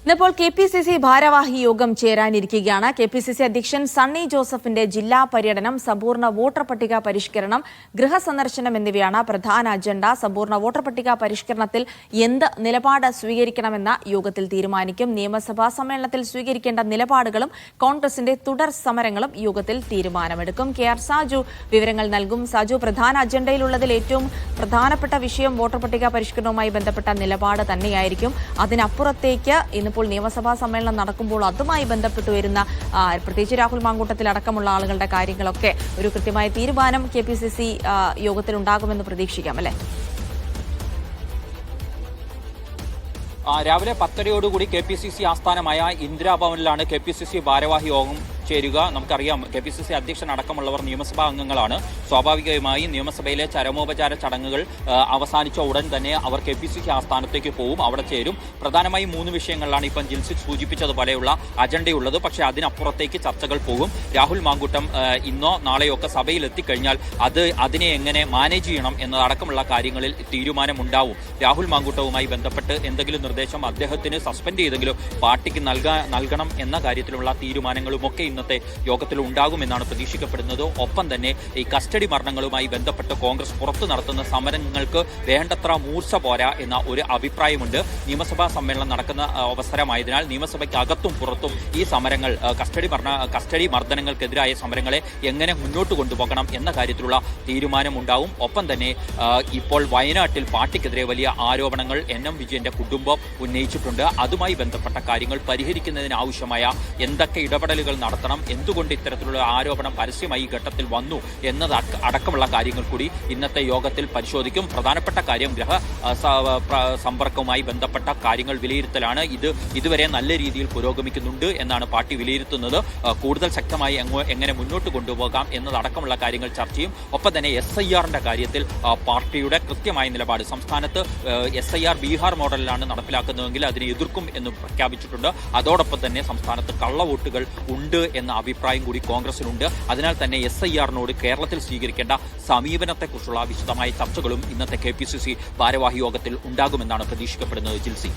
ഇന്നിപ്പോൾ KPCC ഭാരവാഹി യോഗം ചേരാനിരിക്കുകയാണ്. KPCC അധ്യക്ഷൻ സണ്ണി ജോസഫിന്റെ ജില്ലാ പര്യടനം, സമ്പൂർണ്ണ വോട്ടർ പട്ടിക പരിഷ്കരണം, ഗൃഹസന്ദർശനം എന്നിവയാണ് പ്രധാന അജണ്ട. സമ്പൂർണ്ണ വോട്ടർ പട്ടിക പരിഷ്കരണത്തിൽ എന്ത് നിലപാട് സ്വീകരിക്കണമെന്ന യോഗത്തിൽ തീരുമാനിക്കും. നിയമസഭാ സമ്മേളനത്തിൽ സ്വീകരിക്കേണ്ട നിലപാടുകളും കോൺഗ്രസിന്റെ തുടർ സമരങ്ങളും യോഗത്തിൽ തീരുമാനമെടുക്കും. KR സാജു വിവരങ്ങൾ നൽകും. സാജു, പ്രധാന അജണ്ടയിലുള്ളതിൽ ഏറ്റവും പ്രധാനപ്പെട്ട വിഷയം വോട്ടർ പട്ടിക പരിഷ്കരണവുമായി ബന്ധപ്പെട്ട നിലപാട് തന്നെയായിരിക്കും. അതിനപ്പുറത്തേക്ക് ഇപ്പോൾ നിയമസഭാ സമ്മേളനം നടക്കുമ്പോൾ അതുമായി ബന്ധപ്പെട്ട് വരുന്ന പ്രത്യേകിച്ച് രാഹുൽ മാങ്കൂട്ടത്തിൽ അടക്കമുള്ള ആളുകളുടെ കാര്യങ്ങളൊക്കെ ഒരു കൃത്യമായ തീരുമാനം KPCC യോഗത്തിൽ ഉണ്ടാകുമെന്ന് പ്രതീക്ഷിക്കാം, അല്ലേ? രാവിലെ 10:30 KPCC ആസ്ഥാനമായ ഇന്ദിരാഭവനിലാണ് KPCC ഭാരവാഹി യോഗം ചേരുക. നമുക്കറിയാം, KPCC അധ്യക്ഷൻ അടക്കമുള്ളവർ നിയമസഭാ അംഗങ്ങളാണ്. സ്വാഭാവികമായും നിയമസഭയിലെ ചരമോപചാര ചടങ്ങുകൾ അവസാനിച്ച ഉടൻ തന്നെ അവർ KPCC ആസ്ഥാനത്തേക്ക് പോകും, അവിടെ ചേരും. പ്രധാനമായും 3 വിഷയങ്ങളിലാണ് ഇപ്പം ജിൽസി സൂചിപ്പിച്ചതുപോലെയുള്ള അജണ്ടയുള്ളത്. പക്ഷേ അതിനപ്പുറത്തേക്ക് ചർച്ചകൾ പോകും. രാഹുൽ മാങ്കൂട്ടം ഇന്നോ നാളെയോ ഒക്കെ സഭയിൽ എത്തിക്കഴിഞ്ഞാൽ അതിനെ എങ്ങനെ മാനേജ് ചെയ്യണം എന്നതടക്കമുള്ള കാര്യങ്ങളിൽ തീരുമാനമുണ്ടാവും. രാഹുൽ മാങ്കൂട്ടവുമായി ബന്ധപ്പെട്ട് എന്തെങ്കിലും നിർദ്ദേശം അദ്ദേഹത്തിന് സസ്പെൻഡ് ചെയ്തെങ്കിലും പാർട്ടിക്ക് നൽകണം എന്ന കാര്യത്തിലുള്ള തീരുമാനങ്ങളുമൊക്കെ ഇന്നത്തെ യോഗത്തിൽ ഉണ്ടാകുമെന്നാണ് പ്രതീക്ഷിക്കപ്പെടുന്നത്. ഒപ്പം തന്നെ ഈ കസ്റ്റഡി മരണങ്ങളുമായി ബന്ധപ്പെട്ട് കോൺഗ്രസ് പുറത്തു നടത്തുന്ന സമരങ്ങൾക്ക് വേണ്ടത്ര മൂർച്ച പോരാ എന്ന ഒരു അഭിപ്രായമുണ്ട്. നിയമസഭാ സമ്മേളനം നടക്കുന്ന അവസരമായതിനാൽ നിയമസഭയ്ക്ക് അകത്തും പുറത്തും ഈ സമരങ്ങൾ കസ്റ്റഡി മർദ്ദനങ്ങൾക്കെതിരായ സമരങ്ങളെ എങ്ങനെ മുന്നോട്ട് കൊണ്ടുപോകണം എന്ന കാര്യത്തിലുള്ള തീരുമാനമുണ്ടാവും. ഒപ്പം തന്നെ ഇപ്പോൾ വയനാട്ടിൽ പാർട്ടിക്കെതിരെ വലിയ ആരോപണങ്ങൾ NM വിജയന്റെ കുടുംബം ഉന്നയിച്ചിട്ടുണ്ട്. അതുമായി ബന്ധപ്പെട്ട കാര്യങ്ങൾ പരിഹരിക്കുന്നതിനാവശ്യമായ എന്തൊക്കെ ഇടപെടലുകൾ നടത്തണം, എന്തുകൊണ്ട് ഇത്തരത്തിലുള്ള ആരോപണം പരസ്യമായി ഘട്ടത്തിൽ വന്നു എന്നത് അടക്കമുള്ള കാര്യങ്ങൾ കൂടി ഇന്നത്തെ യോഗത്തിൽ പരിശോധിക്കും. പ്രധാനപ്പെട്ട കാര്യം സമ്പർക്കവുമായി ബന്ധപ്പെട്ട കാര്യങ്ങൾ വിലയിരുത്തലാണ്. ഇതുവരെ നല്ല രീതിയിൽ പുരോഗമിക്കുന്നുണ്ട് എന്നാണ് പാർട്ടി വിലയിരുത്തുന്നത്. കൂടുതൽ ശക്തമായി എങ്ങനെ മുന്നോട്ട് കൊണ്ടുപോകാം എന്നതടക്കമുള്ള കാര്യങ്ങൾ ചർച്ച ചെയ്യും. ഒപ്പം തന്നെ SIRന്റെ കാര്യത്തിൽ പാർട്ടിയുടെ കൃത്യമായ നിലപാട്, സംസ്ഥാനത്ത് SIR ബീഹാർ മോഡലിലാണ് നടപ്പിലാക്കുന്നതെങ്കിൽ അതിനെ എതിർക്കും എന്ന് പ്രഖ്യാപിച്ചിട്ടുണ്ട്. അതോടൊപ്പം തന്നെ സംസ്ഥാനത്ത് കള്ളവോട്ടുകൾ ഉണ്ട് എന്ന അഭിപ്രായം കൂടി കോൺഗ്രസിനുണ്ട്. അതിനാൽ തന്നെ SIRനോട് കേരളത്തിൽ സ്വീകരിക്കേണ്ട സമീപനത്തെക്കുറിച്ചുള്ള വിശദമായ ചർച്ചകളും ഇന്നത്തെ KPCC ഭാരവാഹി യോഗത്തിൽ ഉണ്ടാകുമെന്നാണ് പ്രതീക്ഷിക്കപ്പെടുന്നത്. ജിൽസി.